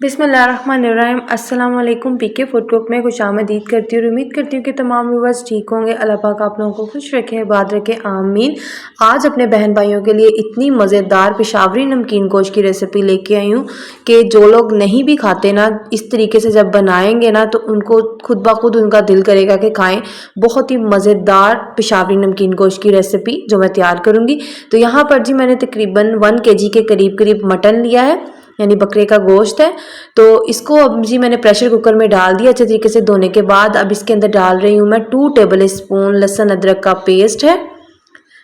बिस्मिल्लाहिर्रहमानिर्रहीम। अस्सलाम वालेकुम। पीके फूड कुक में खुशामदीद करती हूँ। उम्मीद करती हूँ कि तमाम व्यूअर्स ठीक होंगे। अल्लाह पाक आप लोगों को खुश रखे, आबाद रखे, आमीन। आज अपने बहन भाइयों के लिए इतनी मज़ेदार पेशावरी नमकीन गोश्त की रेसिपी लेके आई हूँ कि जो लोग नहीं भी खाते ना, इस तरीके से जब बनाएंगे ना तो उनको खुद ब खुद उनका दिल करेगा कि खाएँ। बहुत ही मज़ेदार पेशावरी नमकीन गोश्त की रेसिपी जो मैं तैयार करूँगी। तो यहाँ पर जी मैंने तकरीबन 1 kg के करीब मटन लिया है, यानी बकरे का गोश्त है। तो इसको अब जी मैंने प्रेशर कुकर में डाल दिया अच्छे तरीके से धोने के बाद। अब इसके अंदर डाल रही हूँ मैं 2 टेबल स्पून लहसुन अदरक का पेस्ट है,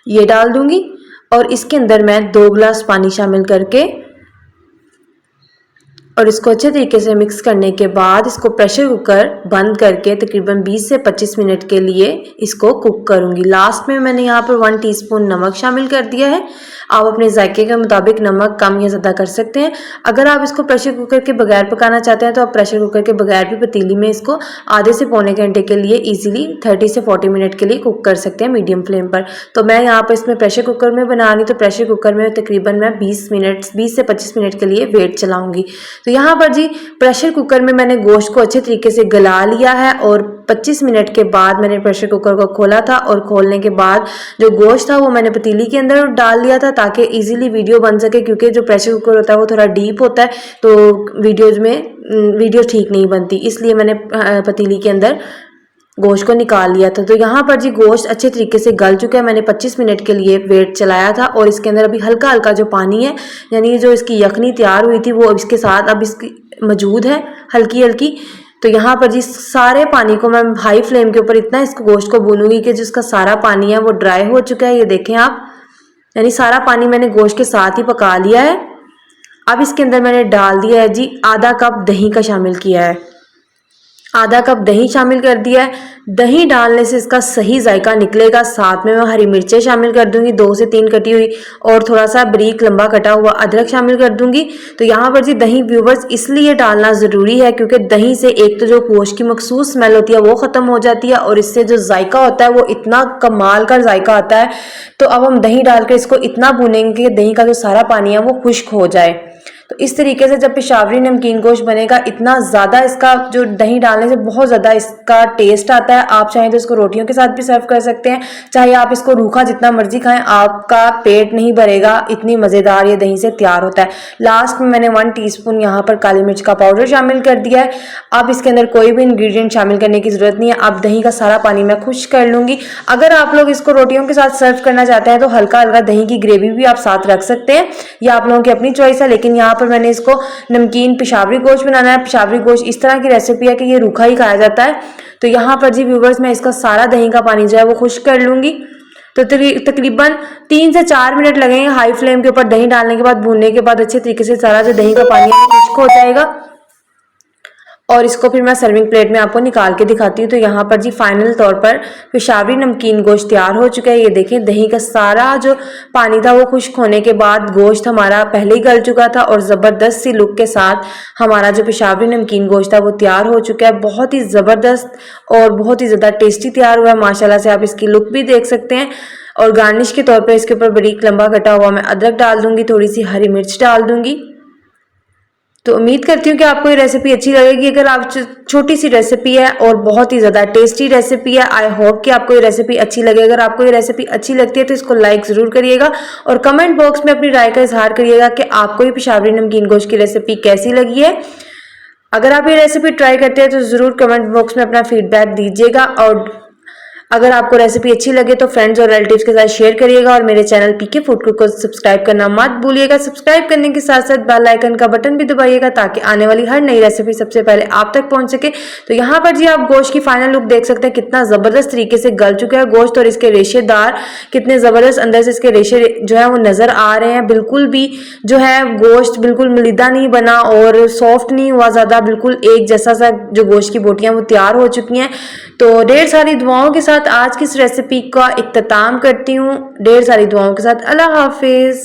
ये डाल दूंगी। और इसके अंदर मैं 2 गिलास पानी शामिल करके और इसको अच्छे तरीके से मिक्स करने के बाद इसको प्रेशर कुकर बंद करके तकरीबन 20 से 25 मिनट के लिए इसको कुक करूंगी। लास्ट में मैंने यहाँ पर 1 टीस्पून नमक शामिल कर दिया है। आप अपने जायके के मुताबिक नमक कम या ज़्यादा कर सकते हैं। अगर आप इसको प्रेशर कुकर के बगैर पकाना चाहते हैं तो आप प्रेशर कुकर के बगैर भी पतीली में इसको आधे से पौने घंटे के लिए ईजिली 30 से 40 मिनट के लिए कुक कर सकते हैं मीडियम फ्लेम पर। तो मैं यहाँ पर इसमें प्रेशर कुकर में बना रही, तो प्रेशर कुकर में तकरीबन मैं 20 से 25 मिनट के लिए वेट चलाऊँगी। तो यहाँ पर जी प्रेशर कुकर में मैंने गोश्त को अच्छे तरीके से गला लिया है और 25 मिनट के बाद मैंने प्रेशर कुकर को खोला था और खोलने के बाद जो गोश्त था वो मैंने पतीली के अंदर डाल लिया था ताकि इजीली वीडियो बन सके, क्योंकि जो प्रेशर कुकर होता है वो थोड़ा डीप होता है तो वीडियो ठीक नहीं बनती, इसलिए मैंने पतीली के अंदर गोश्त को निकाल लिया था। तो यहाँ पर जी गोश्त अच्छे तरीके से गल चुका है। मैंने 25 मिनट के लिए वेट चलाया था और इसके अंदर अभी हल्का हल्का जो पानी है, यानी जो इसकी यखनी तैयार हुई थी वो इसके साथ अब इसकी मौजूद है हल्की हल्की। तो यहाँ पर जी सारे पानी को मैं हाई फ्लेम के ऊपर इतना इसको गोश्त को भूनूंगी कि जिसका सारा पानी है वो ड्राई हो चुका है। ये देखें आप, यानी सारा पानी मैंने गोश्त के साथ ही पका लिया है। अब इसके अंदर मैंने डाल दिया है जी आधा कप दही का शामिल किया है, आधा कप दही शामिल कर दिया है। दही डालने से इसका सही जायका निकलेगा। साथ में मैं हरी मिर्चें शामिल कर दूंगी 2 से 3 कटी हुई, और थोड़ा सा बारीक लंबा कटा हुआ अदरक शामिल कर दूंगी। तो यहाँ पर जी दही व्यूवर्स इसलिए डालना ज़रूरी है क्योंकि दही से एक तो जो गोश्त की मखसूस स्मेल होती है वो ख़त्म हो जाती है और इससे जो जायका होता है वो इतना कमाल का जायका आता है। तो अब हम दही डालकर इसको इतना भूनेंगे कि दही का जो सारा पानी है वो खुश्क हो जाए। तो इस तरीके से जब पेशावरी नमकीन गोश्त बनेगा, इतना ज़्यादा इसका जो दही डालने से बहुत ज़्यादा इसका टेस्ट आता है। आप चाहें तो इसको रोटियों के साथ भी सर्व कर सकते हैं, चाहे आप इसको रूखा जितना मर्जी खाएं, आपका पेट नहीं भरेगा, इतनी मज़ेदार ये दही से तैयार होता है। लास्ट में मैंने 1 टीस्पून यहाँ पर काली मिर्च का पाउडर शामिल कर दिया है। अब इसके अंदर कोई भी इंग्रेडिएंट शामिल करने की ज़रूरत नहीं है। अब दही का सारा पानी मैं खुश्क कर लूँगी। अगर आप लोग इसको रोटियों के साथ सर्व करना चाहते हैं तो हल्का हल्का दही की ग्रेवी भी आप साथ रख सकते हैं, या आप लोगों की अपनी चॉइस है। लेकिन यहाँ पर मैंने इसको नमकीन पेशावरी गोश्त बनाना है। पेशावरी गोश्त इस तरह की रेसिपी है कि ये रूखा ही खाया जाता है। तो यहाँ पर जी व्यूवर्स मैं इसका सारा दही का पानी जो है वो खुश्क कर लूँगी। तो तकरीबन 3 से 4 मिनट लगेंगे हाई फ्लेम के ऊपर। दही डालने के बाद भूनने के बाद अच्छे तरीके से सारा जो दही का पानी है वो खुश्क हो जाएगा और इसको फिर मैं सर्विंग प्लेट में आपको निकाल के दिखाती हूँ। तो यहाँ पर जी फाइनल तौर पर पेशावरी नमकीन गोश्त तैयार हो चुका है। ये देखें दही का सारा जो पानी था वो खुश्क होने के बाद गोश्त हमारा पहले ही गल चुका था और ज़बरदस्त सी लुक के साथ हमारा जो पेशावरी नमकीन गोश्त था वो तैयार हो चुका है। बहुत ही ज़बरदस्त और बहुत ही ज़्यादा टेस्टी तैयार हुआ है माशाल्लाह से। आप इसकी लुक भी देख सकते हैं। और गार्निश के तौर पर इसके ऊपर बारीक लंबा कटा हुआ मैं अदरक डाल दूंगी, थोड़ी सी हरी मिर्च डाल दूंगी। तो उम्मीद करती हूँ कि आपको ये रेसिपी अच्छी लगेगी। अगर आप छोटी सी रेसिपी है और बहुत ही ज़्यादा टेस्टी रेसिपी है। आई होप कि आपको ये रेसिपी अच्छी लगे। अगर आपको ये रेसिपी अच्छी लगती है तो इसको लाइक ज़रूर करिएगा और कमेंट बॉक्स में अपनी राय का इजहार करिएगा कि आपको ये पेशावरी नमकीन गोश्त की रेसिपी कैसी लगी है। अगर आप ये रेसिपी ट्राई करते हैं तो ज़रूर कमेंट बॉक्स में अपना फीडबैक दीजिएगा। और अगर आपको रेसिपी अच्छी लगे तो फ्रेंड्स और रिलेटिव्स के साथ शेयर करिएगा और मेरे चैनल पीके फूड कुक को सब्सक्राइब करना मत भूलिएगा। सब्सक्राइब करने के साथ साथ बेल आइकन का बटन भी दबाइएगा ताकि आने वाली हर नई रेसिपी सबसे पहले आप तक पहुंच सके। तो यहाँ पर जी आप गोश्त की फाइनल लुक देख सकते हैं, कितना ज़बरदस्त तरीके से गल चुका है गोश्त और इसके रेशेदार कितने ज़बरदस्त अंदर से इसके रेशे जो है वो नज़र आ रहे हैं। बिल्कुल भी जो है गोश्त बिल्कुल मलिदा नहीं बना और सॉफ्ट नहीं हुआ ज़्यादा, बिल्कुल एक जैसा सा जो गोश्त की बोटियाँ वो तैयार हो चुकी हैं। तो ढेर सारी दुआओं के साथ आज की इस रेसिपी का इख्तिताम करती हूँ। ढेर सारी दुआओं के साथ अल्लाह हाफिज़।